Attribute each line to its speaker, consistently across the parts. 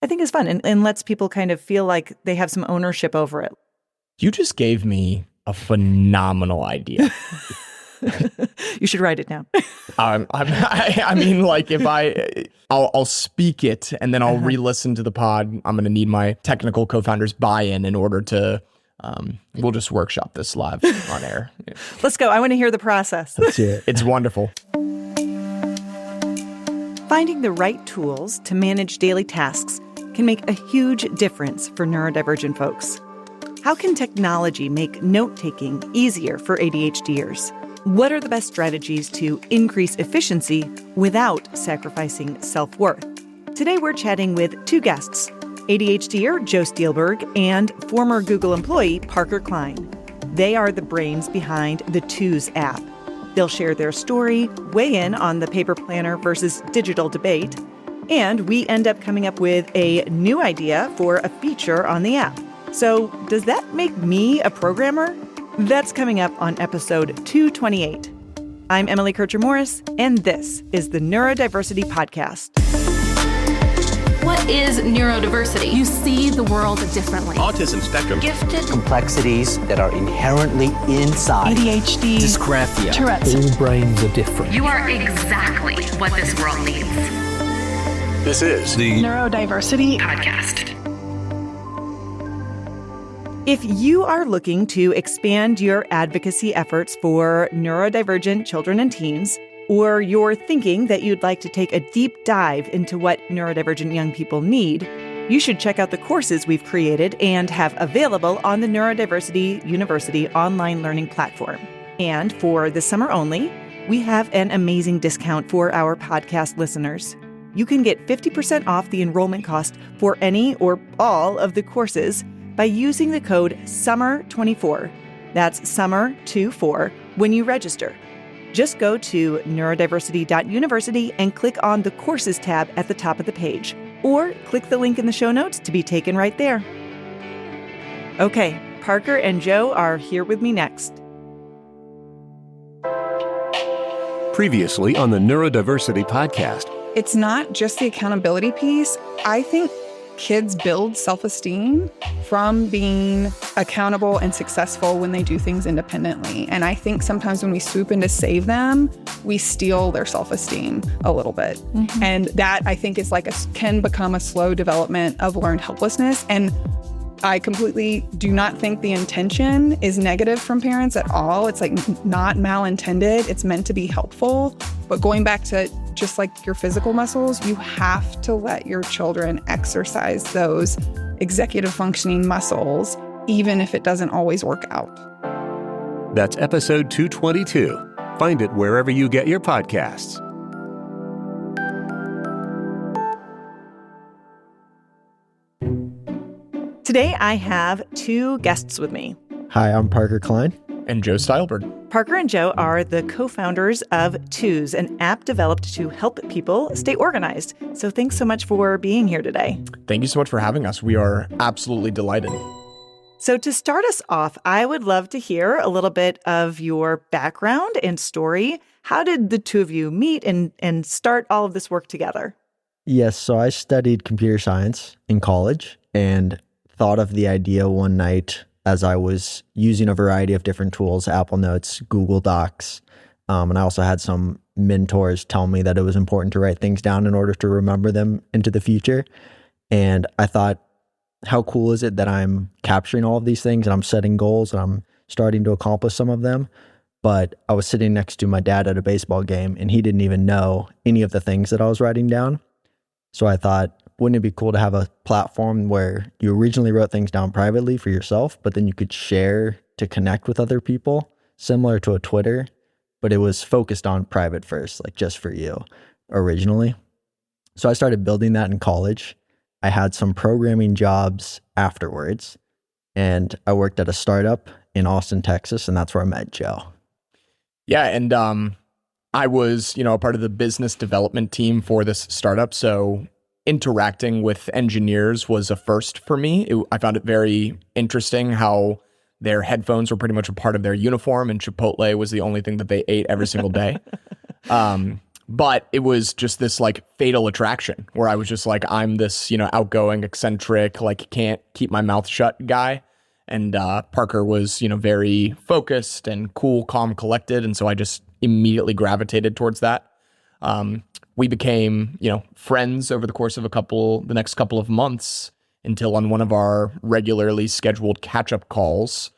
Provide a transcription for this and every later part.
Speaker 1: I think is fun and lets people kind of feel like they have some ownership over it.
Speaker 2: You just gave me a phenomenal idea.
Speaker 1: You should write it down.
Speaker 2: I mean, like if I'll speak it and then I'll re-listen to the pod. I'm going to need my technical co-founder's buy-in in order to, we'll just workshop this live on air.
Speaker 1: Let's go. I want to hear the process.
Speaker 3: That's it.
Speaker 2: It's wonderful.
Speaker 1: Finding the right tools to manage daily tasks can make a huge difference for neurodivergent folks. How can technology make note-taking easier for ADHDers? What are the best strategies to increase efficiency without sacrificing self-worth? Today we're chatting with two guests, ADHDer Joe Steilberg and former Google employee Parker Klein. They are the brains behind the Twos app. They'll share their story, weigh in on the paper planner versus digital debate, and we end up coming up with a new idea for a feature on the app. So does that make me a programmer? That's coming up on episode 228. I'm Emily Kircher-Morris, and this is the Neurodiversity Podcast.
Speaker 4: What is neurodiversity?
Speaker 5: You see the world differently.
Speaker 6: Autism spectrum.
Speaker 4: Gifted.
Speaker 7: Complexities that are inherently inside.
Speaker 5: ADHD.
Speaker 6: Dysgraphia.
Speaker 5: Tourette's.
Speaker 3: All brains are different.
Speaker 4: You are exactly what this world needs.
Speaker 6: This is the
Speaker 5: Neurodiversity
Speaker 4: Podcast.
Speaker 1: If you are looking to expand your advocacy efforts for neurodivergent children and teens, or you're thinking that you'd like to take a deep dive into what neurodivergent young people need, you should check out the courses we've created and have available on the Neurodiversity University online learning platform. And for the summer only, we have an amazing discount for our podcast listeners. You can get 50% off the enrollment cost for any or all of the courses by using the code SUMMER24. That's SUMMER24 when you register. Just go to neurodiversity.university and click on the Courses tab at the top of the page, or click the link in the show notes to be taken right there. Okay, Parker and Joe are here with me next.
Speaker 6: previously on the Neurodiversity Podcast.
Speaker 8: It's not just the accountability piece. I think kids build self-esteem from being accountable and successful when they do things independently. And I think sometimes when we swoop in to save them, we steal their self-esteem a little bit. Mm-hmm. And that I think is can become a slow development of learned helplessness. And I completely do not think the intention is negative from parents at all. It's not malintended. It's meant to be helpful. But going back to just like your physical muscles, you have to let your children exercise those executive functioning muscles, even if it doesn't always work out.
Speaker 6: That's episode 222. Find it wherever you get your podcasts.
Speaker 1: Today, I have two guests with me.
Speaker 3: Hi, I'm Parker Klein.
Speaker 2: And Joe Steilberg.
Speaker 1: Parker and Joe are the co-founders of Twos, an app developed to help people stay organized. So thanks so much for being here today.
Speaker 2: Thank you so much for having us. We are absolutely delighted.
Speaker 1: So to start us off, I would love to hear a little bit of your background and story. How did the two of you meet and start all of this work together?
Speaker 3: Yes, so I studied computer science in college and thought of the idea one night as I was using a variety of different tools, Apple Notes, Google Docs, and I also had some mentors tell me that it was important to write things down in order to remember them into the future. And I thought, how cool is it that I'm capturing all of these things and I'm setting goals and I'm starting to accomplish some of them? But I was sitting next to my dad at a baseball game and he didn't even know any of the things that I was writing down. So I thought, wouldn't it be cool to have a platform where you originally wrote things down privately for yourself, but then you could share to connect with other people, similar to a Twitter, but it was focused on private first, like just for you originally. So I started building that in college. I had some programming jobs afterwards, and I worked at a startup in Austin, Texas, and that's where I met Joe.
Speaker 2: Yeah, and I was, a part of the business development team for this startup, so interacting with engineers was a first for me. I found it very interesting how their headphones were pretty much a part of their uniform and Chipotle was the only thing that they ate every single day. But it was just this like fatal attraction where I was just like, I'm this, outgoing, eccentric, like can't keep my mouth shut guy. And Parker was, very focused and cool, calm, collected. And so I just immediately gravitated towards that. We became, friends over the course of the next couple of months until on one of our regularly scheduled catch-up calls,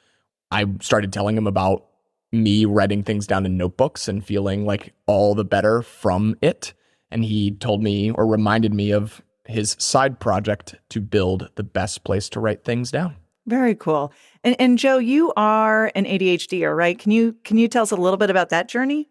Speaker 2: I started telling him about me writing things down in notebooks and feeling like all the better from it. And he told me or reminded me of his side project to build the best place to write things down.
Speaker 1: Very cool. And Joe, you are an ADHDer, right? Can you tell us a little bit about that journey?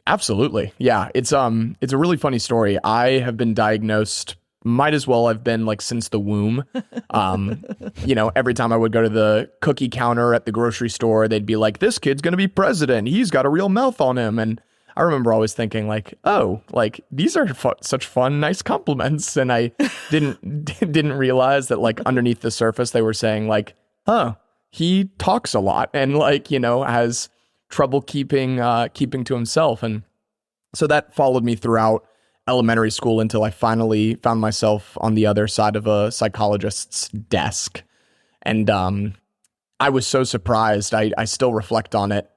Speaker 2: Absolutely. Yeah. It's a really funny story. I have been diagnosed, might as well have been like since the womb. Every time I would go to the cookie counter at the grocery store, they'd be like, this kid's going to be president. He's got a real mouth on him. And I remember always thinking like, oh, like these are such fun, nice compliments. And I didn't realize that like underneath the surface, they were saying like, he talks a lot and like, has trouble keeping to himself. And so that followed me throughout elementary school until I finally found myself on the other side of a psychologist's desk. And I was so surprised. I still reflect on it.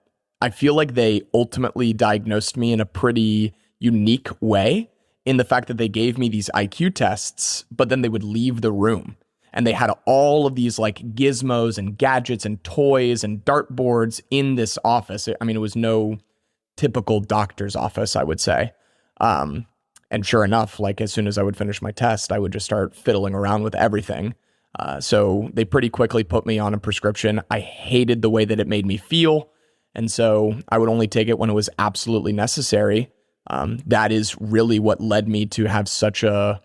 Speaker 2: I feel like they ultimately diagnosed me in a pretty unique way in the fact that they gave me these IQ tests, but then they would leave the room. And they had all of these like gizmos and gadgets and toys and dartboards in this office. I mean, it was no typical doctor's office, I would say. And sure enough, like as soon as I would finish my test, I would just start fiddling around with everything. So they pretty quickly put me on a prescription. I hated the way that it made me feel. And so I would only take it when it was absolutely necessary. That is really what led me to have such a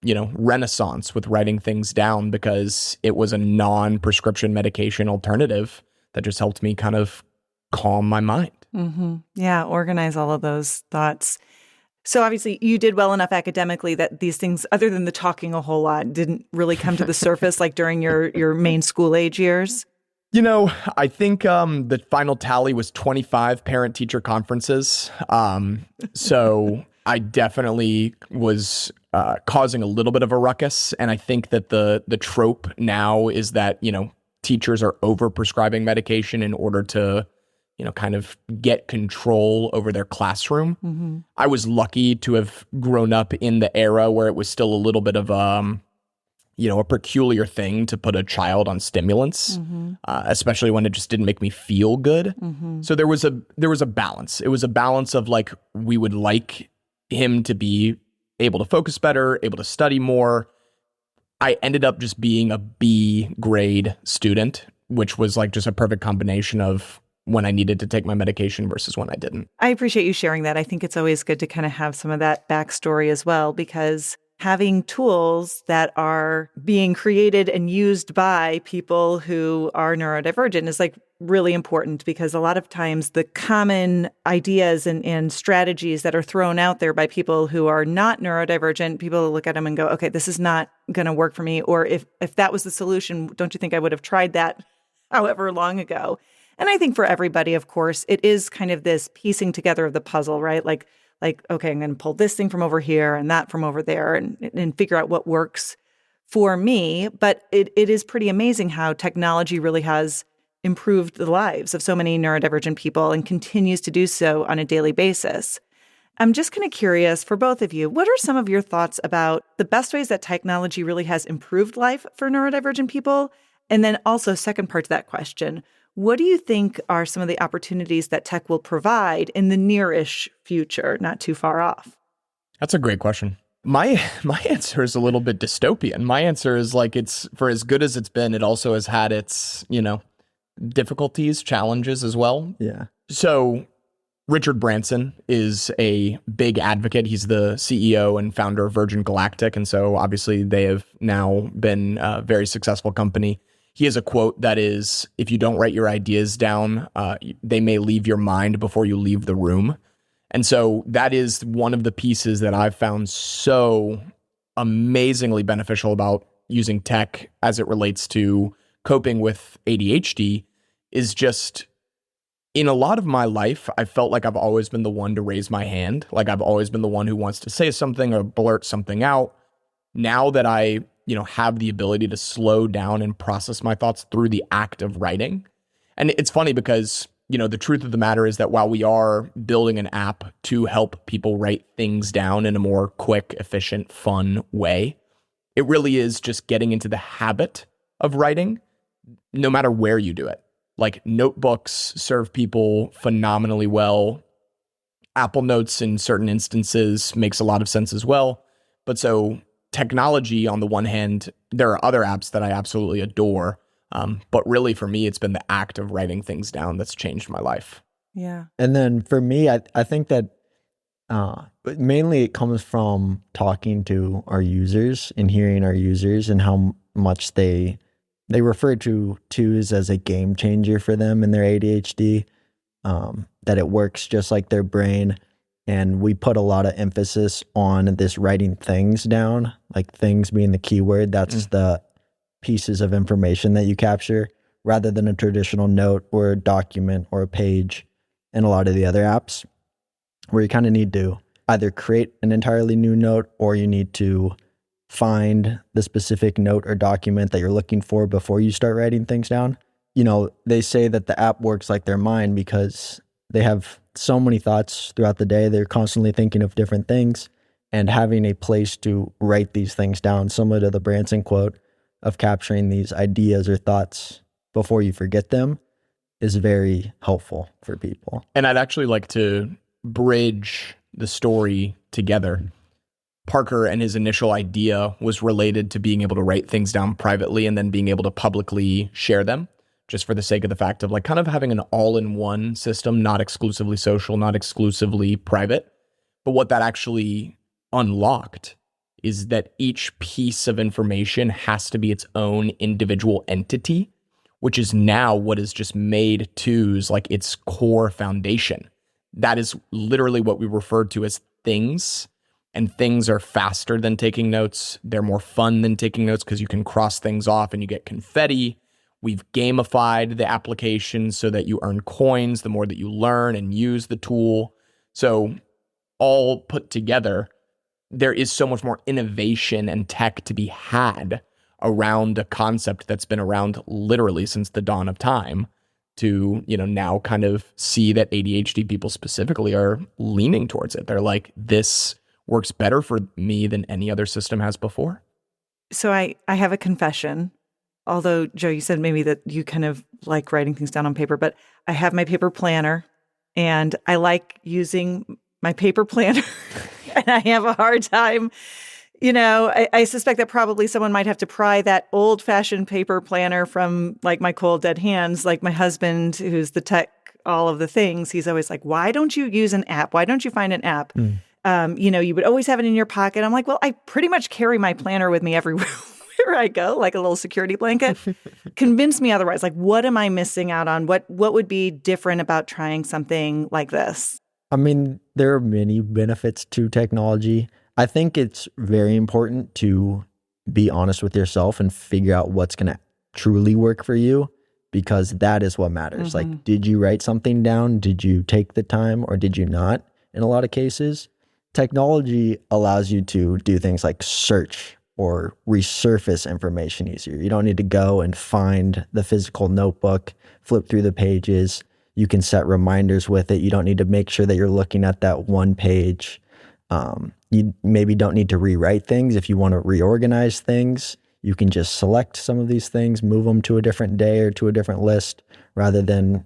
Speaker 2: renaissance with writing things down, because it was a non-prescription medication alternative that just helped me kind of calm my mind.
Speaker 1: Mm-hmm. Yeah, organize all of those thoughts. So obviously you did well enough academically that these things, other than the talking a whole lot, didn't really come to the surface like during your main school age years?
Speaker 2: I think the final tally was 25 parent-teacher conferences. So I definitely was causing a little bit of a ruckus. And I think that the trope now is that, teachers are over-prescribing medication in order to, kind of get control over their classroom. Mm-hmm. I was lucky to have grown up in the era where it was still a little bit of, a peculiar thing to put a child on stimulants, mm-hmm. Especially when it just didn't make me feel good. Mm-hmm. So there was a balance. It was a balance of like, we would like him to be able to focus better, able to study more. I ended up just being a B grade student, which was like just a perfect combination of when I needed to take my medication versus when I didn't.
Speaker 1: I appreciate you sharing that. I think it's always good to kind of have some of that backstory as well, because having tools that are being created and used by people who are neurodivergent is like really important, because a lot of times the common ideas and strategies that are thrown out there by people who are not neurodivergent, people look at them and go, okay, this is not going to work for me. Or if that was the solution, don't you think I would have tried that however long ago? And I think for everybody, of course, it is kind of this piecing together of the puzzle, right? Like, okay, I'm going to pull this thing from over here and that from over there and figure out what works for me. But it is pretty amazing how technology really has improved the lives of so many neurodivergent people and continues to do so on a daily basis. I'm just kind of curious for both of you, what are some of your thoughts about the best ways that technology really has improved life for neurodivergent people? And then also, second part to that question, what do you think are some of the opportunities that tech will provide in the near-ish future, not too far off?
Speaker 2: That's a great question. My answer is a little bit dystopian. My answer is like, it's for as good as it's been, it also has had its, difficulties, challenges as well.
Speaker 3: Yeah.
Speaker 2: So Richard Branson is a big advocate. He's the CEO and founder of Virgin Galactic. And so obviously they have now been a very successful company. He has a quote that is, if you don't write your ideas down, they may leave your mind before you leave the room. And so that is one of the pieces that I've found so amazingly beneficial about using tech as it relates to coping with ADHD, is just in a lot of my life, I felt like I've always been the one to raise my hand. Like I've always been the one who wants to say something or blurt something out. Now that I, have the ability to slow down and process my thoughts through the act of writing. And it's funny because, the truth of the matter is that while we are building an app to help people write things down in a more quick, efficient, fun way, it really is just getting into the habit of writing, no matter where you do it. Like notebooks serve people phenomenally well. Apple Notes in certain instances makes a lot of sense as well. But so technology, on the one hand, there are other apps that I absolutely adore. But really for me, it's been the act of writing things down that's changed my life.
Speaker 1: Yeah.
Speaker 3: And then for me, I think that mainly it comes from talking to our users and hearing our users and how much they refer to twos as a game changer for them in their ADHD, that it works just like their brain. And we put a lot of emphasis on this writing things down, like things being the keyword. That's the pieces of information that you capture rather than a traditional note or a document or a page in a lot of the other apps, where you kind of need to either create an entirely new note or you need to find the specific note or document that you're looking for before you start writing things down. They say that the app works like their mind because they have so many thoughts throughout the day. They're constantly thinking of different things, and having a place to write these things down, similar to the Branson quote of capturing these ideas or thoughts before you forget them, is very helpful for people.
Speaker 2: And I'd actually like to bridge the story together. Parker and his initial idea was related to being able to write things down privately and then being able to publicly share them, just for the sake of the fact of like kind of having an all-in-one system, not exclusively social, not exclusively private. But what that actually unlocked is that each piece of information has to be its own individual entity, which is now what has just made twos like its core foundation. That is literally what we refer to as things. And things are faster than taking notes. They're more fun than taking notes because you can cross things off and you get confetti. We've gamified the application so that you earn coins the more that you learn and use the tool. So all put together, there is so much more innovation and tech to be had around a concept that's been around literally since the dawn of time, to, now kind of see that ADHD people specifically are leaning towards it. They're like, this works better for me than any other system has before.
Speaker 1: So I have a confession. Although, Joe, you said maybe that you kind of like writing things down on paper, but I have my paper planner and I like using my paper planner and I have a hard time. I suspect that probably someone might have to pry that old-fashioned paper planner from like my cold dead hands. Like my husband, who's the tech, all of the things, he's always like, why don't you use an app? Why don't you find an app? You would always have it in your pocket. I'm like, well, I pretty much carry my planner with me everywhere I go, like a little security blanket. Convince me otherwise. Like, what am I missing out on? What would be different about trying something like this?
Speaker 3: I mean, there are many benefits to technology. I think it's very important to be honest with yourself and figure out what's going to truly work for you, because that is what matters. Like, did you write something down? Did you take the time or did you not? In a lot of cases, technology allows you to do things like search or resurface information easier. You don't need to go and find the physical notebook, flip through the pages. You can set reminders with it. You don't need to make sure that you're looking at that one page. You maybe don't need to rewrite things. If you want to reorganize things, you can just select some of these things, move them to a different day or to a different list, rather than,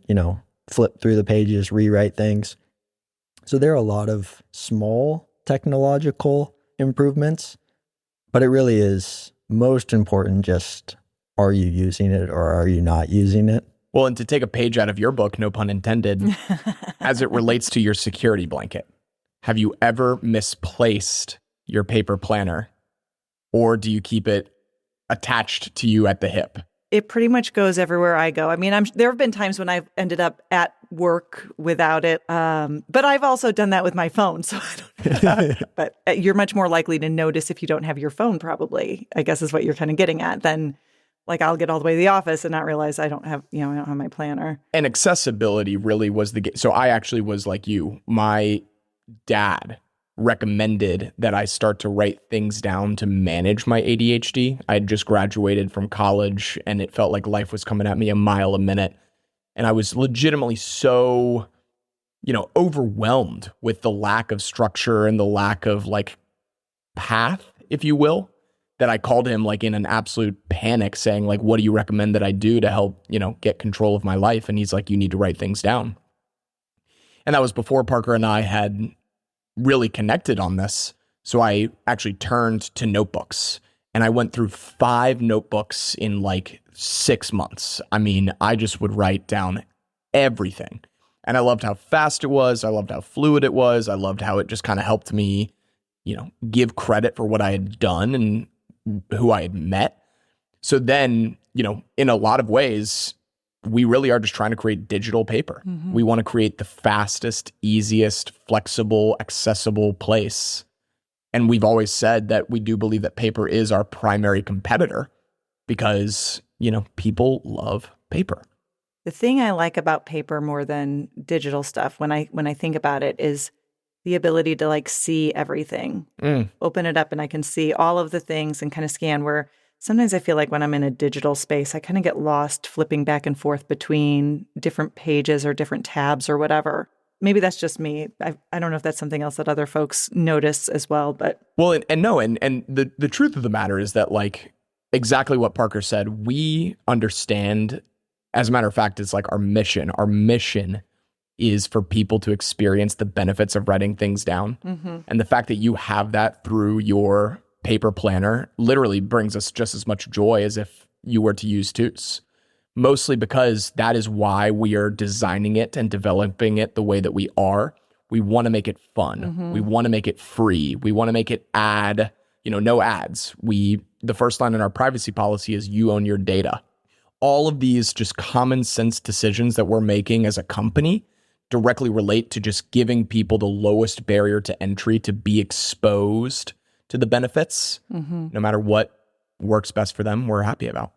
Speaker 3: flip through the pages, rewrite things. So there are a lot of small technological improvements, but it really is most important just, are you using it or are you not using it?
Speaker 2: Well, and to take a page out of your book, no pun intended, as it relates to your security blanket, have you ever misplaced your paper planner, or do you keep it attached to you at the hip?
Speaker 1: It pretty much goes everywhere I go. I mean, there have been times when I've ended up at work without it, but I've also done that with my phone. So I don't. But you're much more likely to notice if you don't have your phone, probably, I guess is what you're kind of getting at, than like I'll get all the way to the office and not realize I don't have my planner.
Speaker 2: And accessibility really was so I actually was like you. My dad recommended that I start to write things down to manage my ADHD. I had just graduated from college and it felt like life was coming at me a mile a minute. And I was legitimately so, overwhelmed with the lack of structure and the lack of like path, if you will, that I called him like in an absolute panic saying like, what do you recommend that I do to help, get control of my life? And he's like, you need to write things down. And that was before Parker and I had really connected on this. So I actually turned to notebooks and I went through 5 notebooks in like 6 months. I mean, I just would write down everything. And I loved how fast it was. I loved how fluid it was. I loved how it just kind of helped me, give credit for what I had done and who I had met. So then, in a lot of ways, we really are just trying to create digital paper. Mm-hmm. We want to create the fastest, easiest, flexible, accessible place. And we've always said that we do believe that paper is our primary competitor because, people love paper.
Speaker 1: The thing I like about paper more than digital stuff when I think about it is the ability to like see everything, open it up and I can see all of the things and kind of scan, where sometimes I feel like when I'm in a digital space, I kind of get lost flipping back and forth between different pages or different tabs or whatever. Maybe that's just me. I don't know if that's something else that other folks notice as well, but. Well,
Speaker 2: and the truth of the matter is that like exactly what Parker said, we understand, as a matter of fact, it's like our mission. Our mission is for people to experience the benefits of writing things down. Mm-hmm. And the fact that you have that through your paper planner literally brings us just as much joy as if you were to use Toots. Mostly because that is why we are designing it and developing it the way that we are. We want to make it fun. Mm-hmm. We want to make it free. We want to make it no ads. The first line in our privacy policy is you own your data. All of these just common sense decisions that we're making as a company directly relate to just giving people the lowest barrier to entry to be exposed to the benefits. Mm-hmm. No matter what works best for them, we're happy about.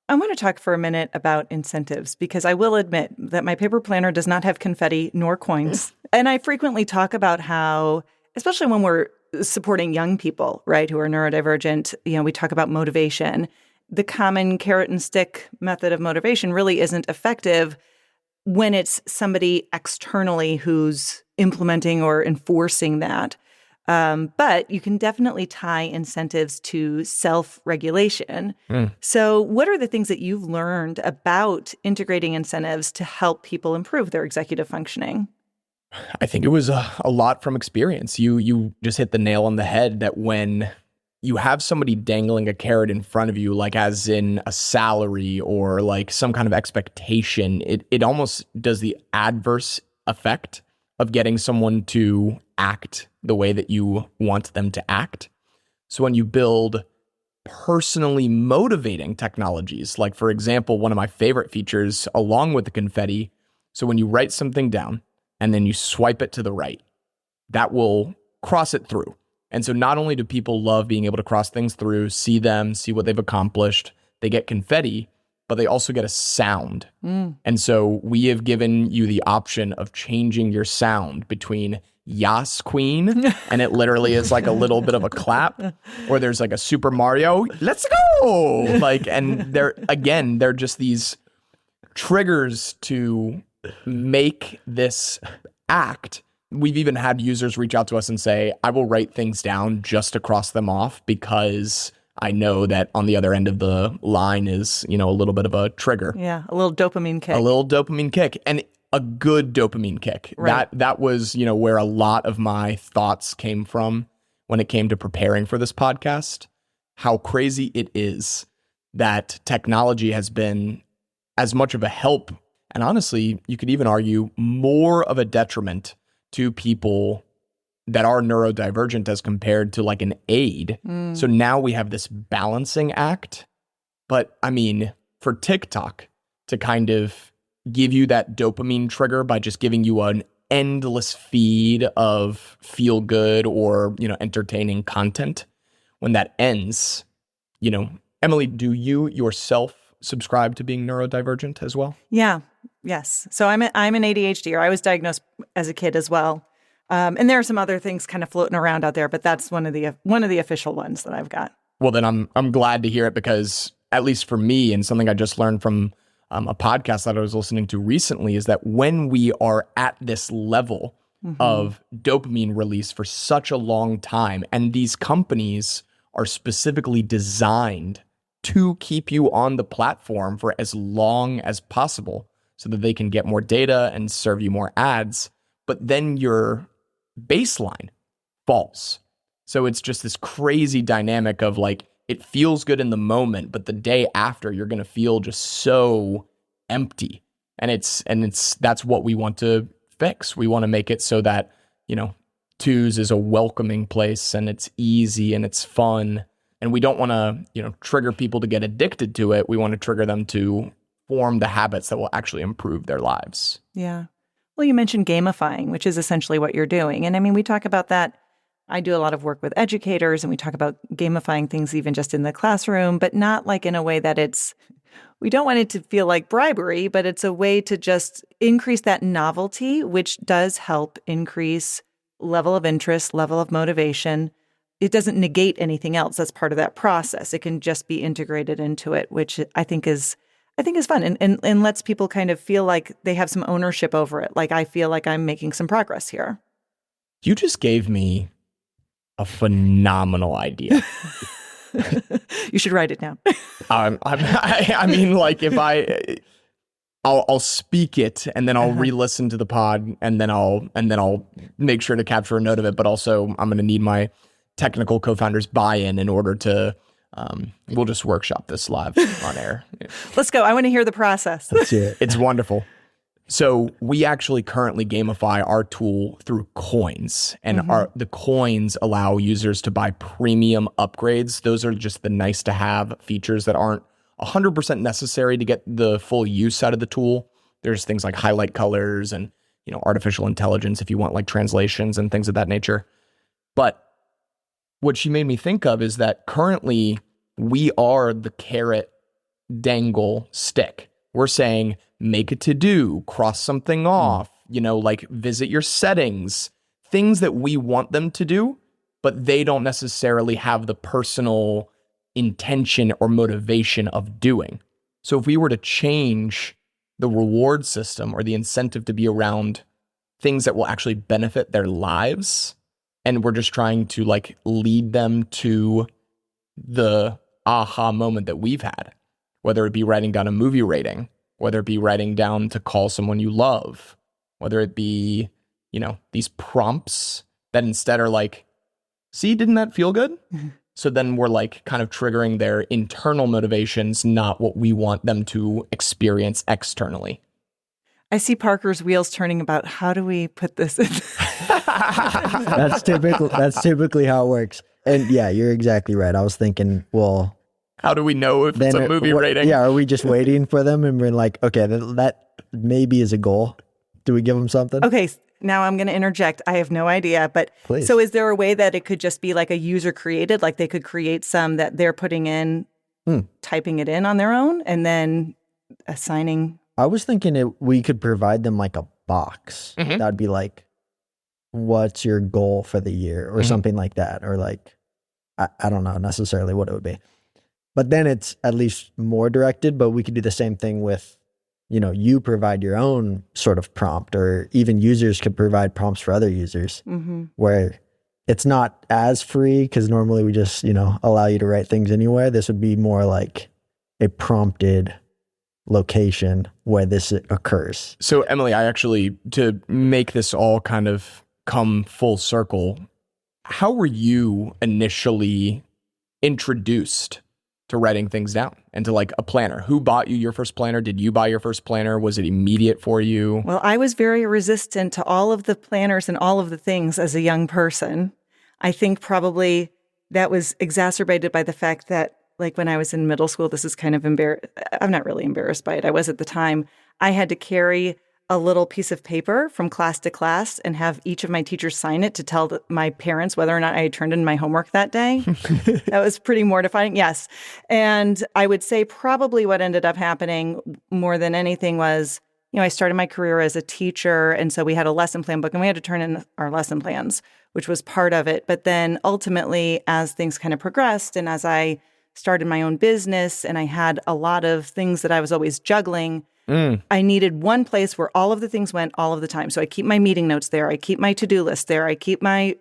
Speaker 1: I want to talk for a minute about incentives because I will admit that my paper planner does not have confetti nor coins. And I frequently talk about how, especially when we're supporting young people, right, who are neurodivergent, we talk about motivation. The common carrot and stick method of motivation really isn't effective when it's somebody externally who's implementing or enforcing that. But you can definitely tie incentives to self-regulation. So what are the things that you've learned about integrating incentives to help people improve their executive functioning?
Speaker 2: I think it was a lot from experience. You just hit the nail on the head that when you have somebody dangling a carrot in front of you, like as in a salary or like some kind of expectation, it almost does the adverse effect of getting someone to act the way that you want them to act. So when you build personally motivating technologies, like for example, one of my favorite features along with the confetti, so when you write something down and then you swipe it to the right, that will cross it through. And so not only do people love being able to cross things through, see what they've accomplished, they get confetti, but they also get a sound. And so we have given you the option of changing your sound between Yas Queen, and it literally is like a little bit of a clap, or there's like a Super Mario, let's go! And they're just these triggers to make this act. We've even had users reach out to us and say, I will write things down just to cross them off because I know that on the other end of the line is, a little bit of a trigger.
Speaker 1: Yeah, a little dopamine kick.
Speaker 2: A little dopamine kick. And a good dopamine kick. Right. That was, where a lot of my thoughts came from when it came to preparing for this podcast. How crazy it is that technology has been as much of a help, and honestly, you could even argue more of a detriment to people that are neurodivergent as compared to like an aid. So now we have this balancing act. But I mean, for TikTok to kind of give you that dopamine trigger by just giving you an endless feed of feel good or, entertaining content, when that ends, Emily, do you yourself subscribe to being neurodivergent as well?
Speaker 1: Yeah. Yes. So I'm an ADHD, or I was diagnosed as a kid as well. And there are some other things kind of floating around out there, but that's one of the official ones that I've got.
Speaker 2: Well, then I'm glad to hear it, because at least for me, and something I just learned from a podcast that I was listening to recently, is that when we are at this level of dopamine release for such a long time, and these companies are specifically designed to keep you on the platform for as long as possible so that they can get more data and serve you more ads, but then your baseline falls. So it's just this crazy dynamic of like, it feels good in the moment, but the day after you're going to feel just so empty. And that's what we want to fix. We want to make it so that, Twos is a welcoming place, and it's easy and it's fun. And we don't want to, trigger people to get addicted to it. We want to trigger them to form the habits that will actually improve their lives.
Speaker 1: Yeah. Well, you mentioned gamifying, which is essentially what you're doing. And I mean, we talk about that. I do a lot of work with educators, and we talk about gamifying things even just in the classroom, but not like in a way that we don't want it to feel like bribery, but it's a way to just increase that novelty, which does help increase level of interest, level of motivation. It doesn't negate anything else. That's part of that process. It can just be integrated into it, which I think is fun and lets people kind of feel like they have some ownership over it. Like, I feel like I'm making some progress here.
Speaker 2: You just gave me a phenomenal idea.
Speaker 1: You should write it down.
Speaker 2: I mean, like, if I'll speak it, and then I'll re-listen to the pod, and then I'll make sure to capture a note of it. But also, I'm going to need my technical co-founder's buy-in in order to. We'll just workshop this live on air.
Speaker 1: Let's go. I want to hear the process.
Speaker 3: That's it.
Speaker 2: It's wonderful. So we actually currently gamify our tool through coins, and the coins allow users to buy premium upgrades. Those are just the nice to have features that aren't 100% necessary to get the full use out of the tool. There's things like highlight colors and, artificial intelligence if you want like translations and things of that nature. But what she made me think of is that currently we are the carrot dangle stick. We're saying, make a to-do, cross something off, like visit your settings, things that we want them to do, but they don't necessarily have the personal intention or motivation of doing. So if we were to change the reward system or the incentive to be around things that will actually benefit their lives, and we're just trying to like lead them to the aha moment that we've had, whether it be writing down a movie rating, whether it be writing down to call someone you love, whether it be, these prompts that instead are like, see, didn't that feel good? So then we're like kind of triggering their internal motivations, not what we want them to experience externally.
Speaker 1: I see Parker's wheels turning about how do we put this in?
Speaker 3: That's typically how it works. And yeah, you're exactly right. I was thinking, well,
Speaker 2: how do we know if it's a movie rating?
Speaker 3: Yeah, are we just waiting for them and we're like, okay, that maybe is a goal. Do we give them something?
Speaker 1: Okay, now I'm going to interject. I have no idea, but
Speaker 3: Please.
Speaker 1: So is there a way that it could just be like a user created, like they could create some that they're putting in, typing it in on their own and then assigning?
Speaker 3: I was thinking we could provide them like a box. That would be like, what's your goal for the year or something like that. Or like, I don't know necessarily what it would be. But then it's at least more directed, but we could do the same thing with, you provide your own sort of prompt, or even users could provide prompts for other users where it's not as free because normally we just, allow you to write things anywhere. This would be more like a prompted location where this occurs.
Speaker 2: So Emily, I actually, to make this all kind of come full circle, how were you initially introduced to writing things down and to like a planner? Who bought you your first planner? Did you buy your first planner? Was it immediate for you?
Speaker 1: Well, I was very resistant to all of the planners and all of the things as a young person. I think probably that was exacerbated by the fact that like when I was in middle school, this is kind of I'm not really embarrassed by it. I was at the time. I had to carry a little piece of paper from class to class and have each of my teachers sign it to tell my parents whether or not I had turned in my homework that day. That was pretty mortifying. Yes. And I would say probably what ended up happening more than anything was, I started my career as a teacher. And so we had a lesson plan book and we had to turn in our lesson plans, which was part of it. But then ultimately, as things kind of progressed and as I started my own business and I had a lot of things that I was always juggling, I needed one place where all of the things went all of the time. So I keep my meeting notes there. I keep my to-do list there. I keep my,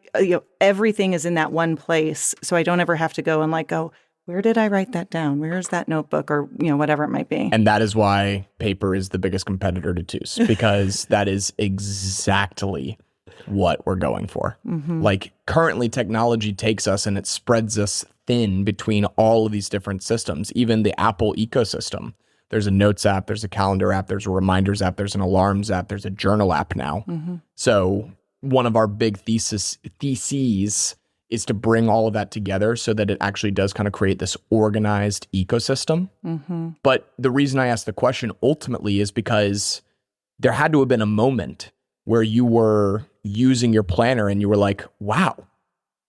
Speaker 1: everything is in that one place. So I don't ever have to go and go, where did I write that down? Where is that notebook or, whatever it might be.
Speaker 2: And that is why paper is the biggest competitor to Twos, because that is exactly what we're going for. Currently technology takes us and it spreads us thin between all of these different systems, even the Apple ecosystem. There's a notes app, there's a calendar app, there's a reminders app, there's an alarms app, there's a journal app now. So one of our big theses is to bring all of that together so that it actually does kind of create this organized ecosystem. But the reason I asked the question ultimately is because there had to have been a moment where you were using your planner and you were like, wow,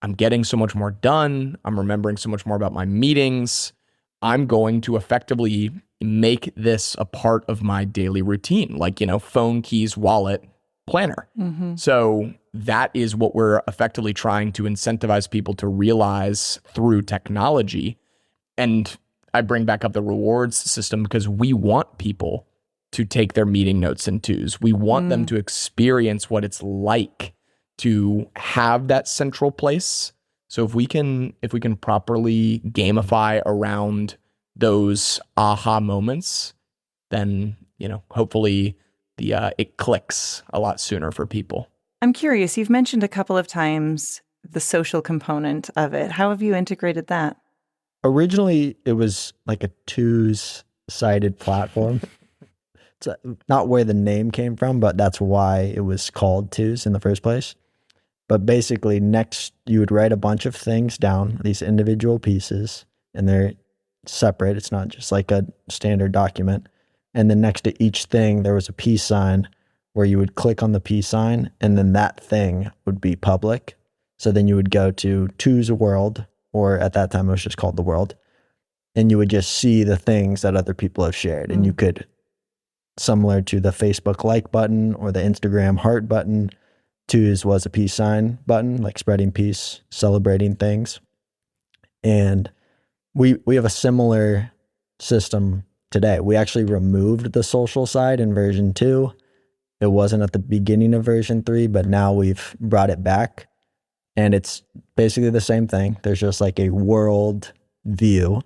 Speaker 2: I'm getting so much more done. I'm remembering so much more about my meetings. I'm going to effectively make this a part of my daily routine, phone, keys, wallet, planner. So that is what we're effectively trying to incentivize people to realize through technology. And I bring back up the rewards system because we want people to take their meeting notes in twos. We want them to experience what it's like to have that central place. So if we can properly gamify around those aha moments, then, hopefully it clicks a lot sooner for people.
Speaker 1: I'm curious, you've mentioned a couple of times the social component of it. How have you integrated that?
Speaker 3: Originally, it was like a twos-sided platform. It's not where the name came from, but that's why it was called Twos in the first place. But basically, next, you would write a bunch of things down, these individual pieces, and they're separate. It's not just like a standard document. And then next to each thing, there was a peace sign where you would click on the peace sign, and then that thing would be public. So then you would go to Two's World, or at that time, it was just called The World, and you would just see the things that other people have shared. And you could, similar to the Facebook like button or the Instagram heart button, Two's was a peace sign button, like spreading peace, celebrating things. And we have a similar system today. We actually removed the social side in version 2. It wasn't at the beginning of version 3, but now we've brought it back. And it's basically the same thing. There's just like a world view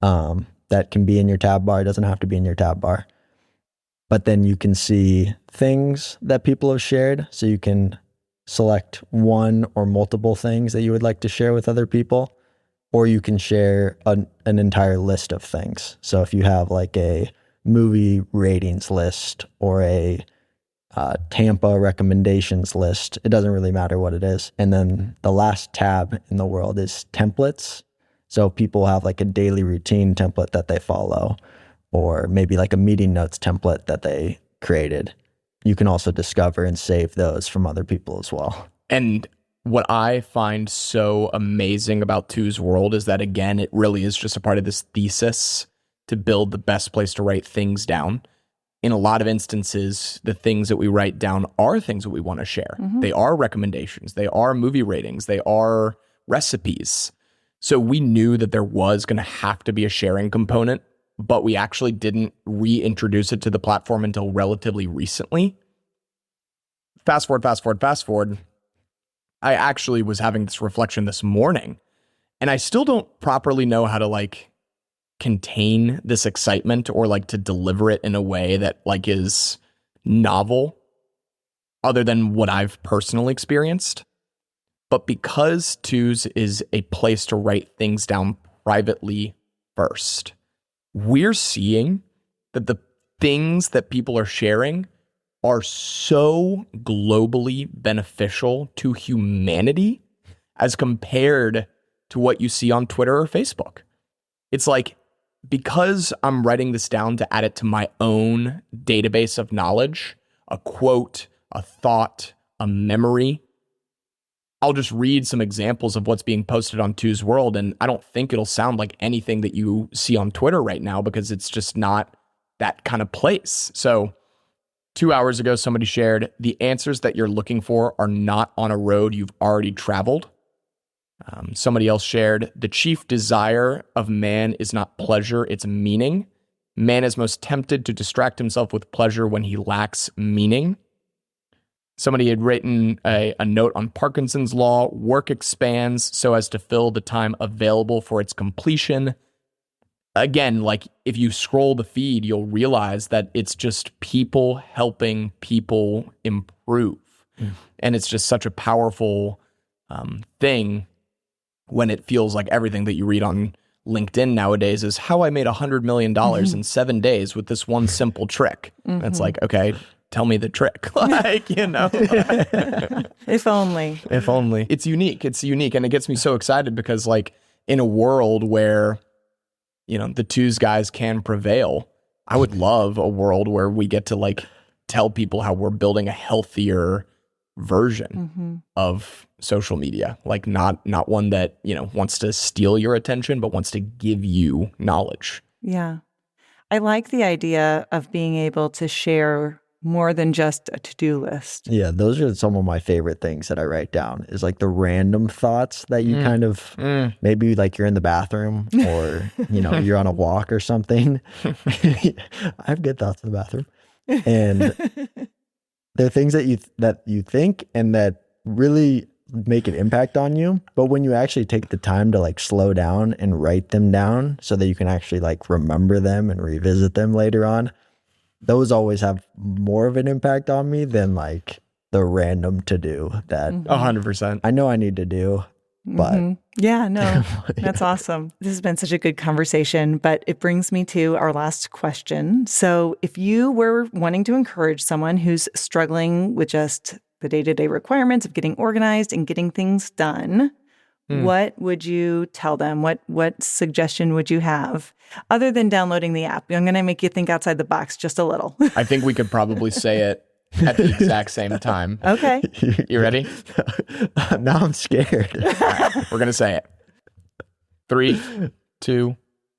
Speaker 3: that can be in your tab bar. It doesn't have to be in your tab bar. But then you can see things that people have shared. So you can select one or multiple things that you would like to share with other people. Or you can share an entire list of things. So if you have like a movie ratings list or a Tampa recommendations list, it doesn't really matter what it is. And then the last tab in the world is templates. So people have like a daily routine template that they follow, or maybe like a meeting notes template that they created. You can also discover and save those from other people as well.
Speaker 2: And what I find so amazing about Two's World is that, again, it really is just a part of this thesis to build the best place to write things down. In a lot of instances, the things that we write down are things that we want to share. They are recommendations. They are movie ratings. They are recipes. So we knew that there was going to have to be a sharing component, but we actually didn't reintroduce it to the platform until relatively recently. Fast forward. I actually was having this reflection this morning, and I still don't properly know how to like contain this excitement or like to deliver it in a way that like is novel other than what I've personally experienced. But because Twos is a place to write things down privately first, we're seeing that the things that people are sharing are so globally beneficial to humanity as compared to what you see on Twitter or Facebook. It's like, because I'm writing this down to add it to my own database of knowledge, a quote, a thought, a memory. I'll just read some examples of what's being posted on Two's World, and I don't think it'll sound like anything that you see on Twitter right now because it's just not that kind of place. So 2 hours ago, somebody shared, the answers that you're looking for are not on a road you've already traveled. Somebody else shared, the chief desire of man is not pleasure, it's meaning. Man is most tempted to distract himself with pleasure when he lacks meaning. Somebody had written a note on Parkinson's law, work expands so as to fill the time available for its completion. Again, like if you scroll the feed, you'll realize that it's just people helping people improve. And it's just such a powerful thing when it feels like everything that you read on LinkedIn nowadays is how I made $100 million in 7 days with this one simple trick. And it's like, okay, tell me the trick. Like, you know.
Speaker 1: If only.
Speaker 2: If only. It's unique. It's unique. And it gets me so excited because like in a world where, you know, the Two's guys can prevail, I would love a world where we get to like tell people how we're building a healthier version of social media. Like not one that, you know, wants to steal your attention, but wants to give you knowledge.
Speaker 1: Yeah. I like the idea of being able to share more than just a to-do list.
Speaker 3: Yeah, those are some of my favorite things that I write down is like the random thoughts that you kind of, maybe like you're in the bathroom or, you know, you're on a walk or something. I have good thoughts in the bathroom. And they're things that you think and that really make an impact on you. But when you actually take the time to like slow down and write them down so that you can actually like remember them and revisit them later on, those always have more of an impact on me than like the random to do that
Speaker 2: 100%.
Speaker 3: I know I need to do, but
Speaker 1: yeah, no, that's awesome. This has been such a good conversation, but it brings me to our last question. So if you were wanting to encourage someone who's struggling with just the day-to-day requirements of getting organized and getting things done, what would you tell them? What suggestion would you have other than downloading the app? I'm going to make you think outside the box just a little.
Speaker 2: I think we could probably say it at the exact same time.
Speaker 1: Okay.
Speaker 2: You ready?
Speaker 3: Now I'm scared.
Speaker 2: All right, we're going to say it. 3, 2,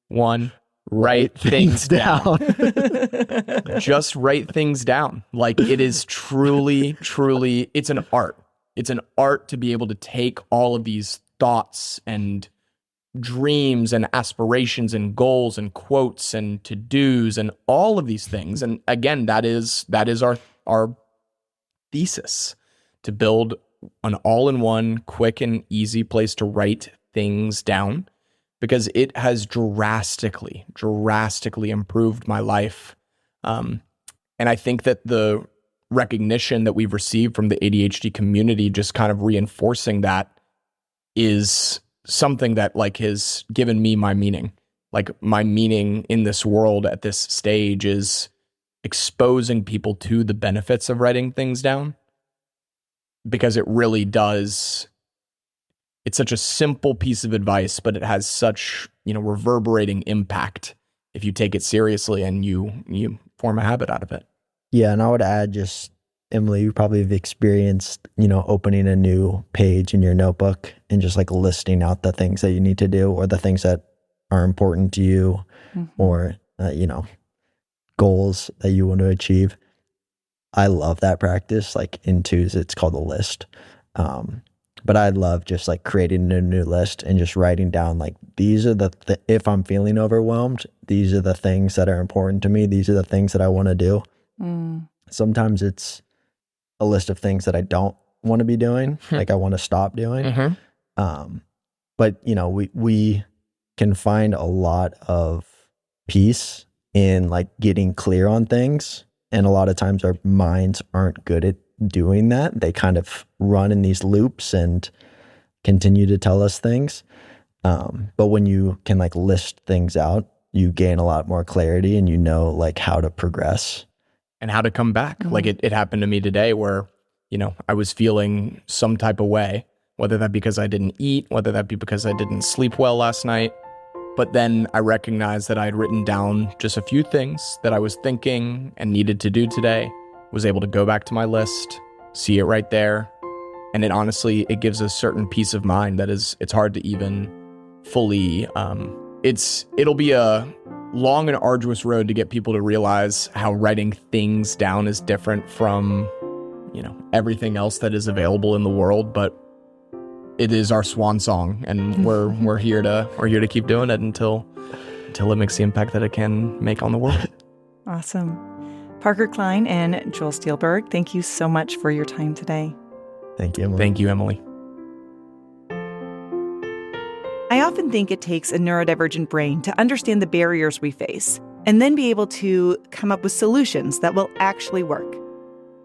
Speaker 2: 1. Write things down. Just write things down. Like it is truly, it's an art. It's an art to be able to take all of these thoughts and dreams and aspirations and goals and quotes and to-dos and all of these things. And again, that is our thesis, to build an all-in-one, quick and easy place to write things down, because it has drastically improved my life. And I think that the recognition that we've received from the ADHD community, just kind of reinforcing that, is something that like has given me my meaning. Like my meaning in this world at this stage is exposing people to the benefits of writing things down, because it really does. It's such a simple piece of advice, but it has such, you know, reverberating impact if you take it seriously and you form a habit out of it.
Speaker 3: Yeah, and I would add just, Emily, you probably have experienced, you know, opening a new page in your notebook and just like listing out the things that you need to do or the things that are important to you or, you know, goals that you want to achieve. I love that practice. Like in Two's, it's called a list. But I love just like creating a new list and just writing down like, these are if I'm feeling overwhelmed, these are the things that are important to me. These are the things that I want to do. Sometimes it's a list of things that I don't want to be doing, like I want to stop doing. But you know, we can find a lot of peace in like getting clear on things. And a lot of times our minds aren't good at doing that. They kind of run in these loops and continue to tell us things. But when you can like list things out, you gain a lot more clarity and you know like how to progress.
Speaker 2: And how to come back. Like it happened to me today where, you know, I was feeling some type of way, whether that be because I didn't eat, whether that be because I didn't sleep well last night. But then I recognized that I had written down just a few things that I was thinking and needed to do today was able to go back to my list, see it right there. And it gives a certain peace of mind that it's hard to even fully, it'll be a long and arduous road to get people to realize how writing things down is different from, everything else that is available in the world. But it is our swan song, and we're here to keep doing it until it makes the impact that it can make on the world.
Speaker 1: Awesome. Parker Klein and Joel Steilberg, thank you so much for your time today.
Speaker 3: Thank you, Emily.
Speaker 2: Thank you, Emily.
Speaker 1: I often think it takes a neurodivergent brain to understand the barriers we face and then be able to come up with solutions that will actually work.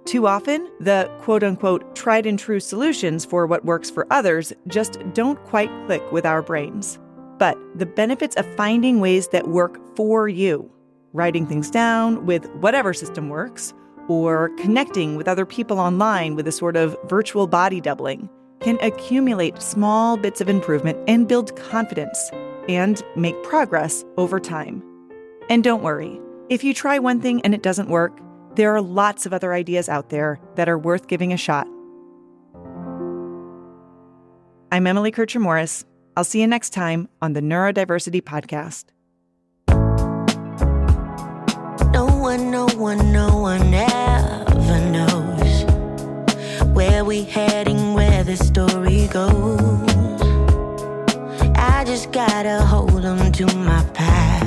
Speaker 1: Too often, the quote-unquote tried and true solutions for what works for others just don't quite click with our brains. But the benefits of finding ways that work for you, writing things down with whatever system works, or connecting with other people online with a sort of virtual body doubling, can accumulate small bits of improvement and build confidence and make progress over time. And don't worry, if you try one thing and it doesn't work, there are lots of other ideas out there that are worth giving a shot. I'm Emily Kircher-Morris. I'll see you next time on the Neurodiversity Podcast.
Speaker 9: No one ever knows where we heading, where the story goes. I just gotta hold on to my path.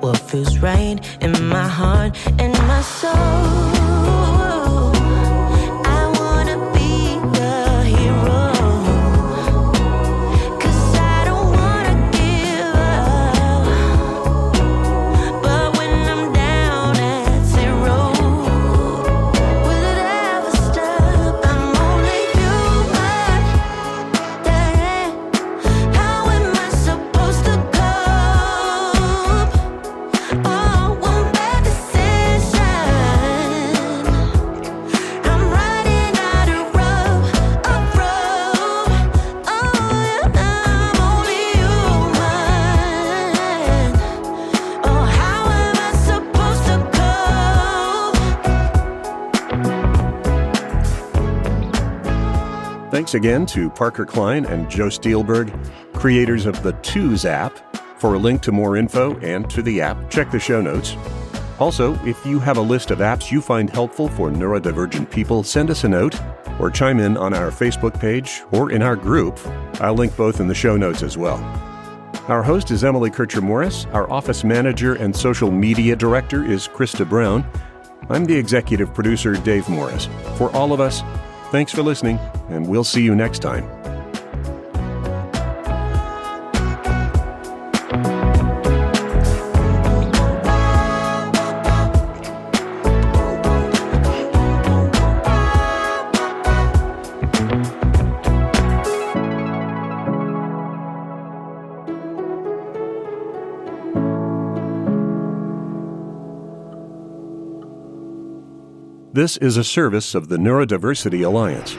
Speaker 9: What feels right in my heart and my soul. I wanna be the hero, 'cause I don't wanna give up. But when I'm down at zero, will it ever stop? I'm only human. How am I supposed to cope? Oh, one bad decision, I'm running out of rope. Oh, I'm only human. Oh, how am I supposed to cope?
Speaker 6: Thanks again to Parker Klein and Joe Steilberg, creators of the Twos app. For a link to more info and to the app, check the show notes. Also, if you have a list of apps you find helpful for neurodivergent people, send us a note or chime in on our Facebook page or in our group. I'll link both in the show notes as well. Our host is Emily Kircher-Morris. Our office manager and social media director is Krista Brown. I'm the executive producer, Dave Morris. For all of us, thanks for listening, and we'll see you next time. This is a service of the Neurodiversity Alliance.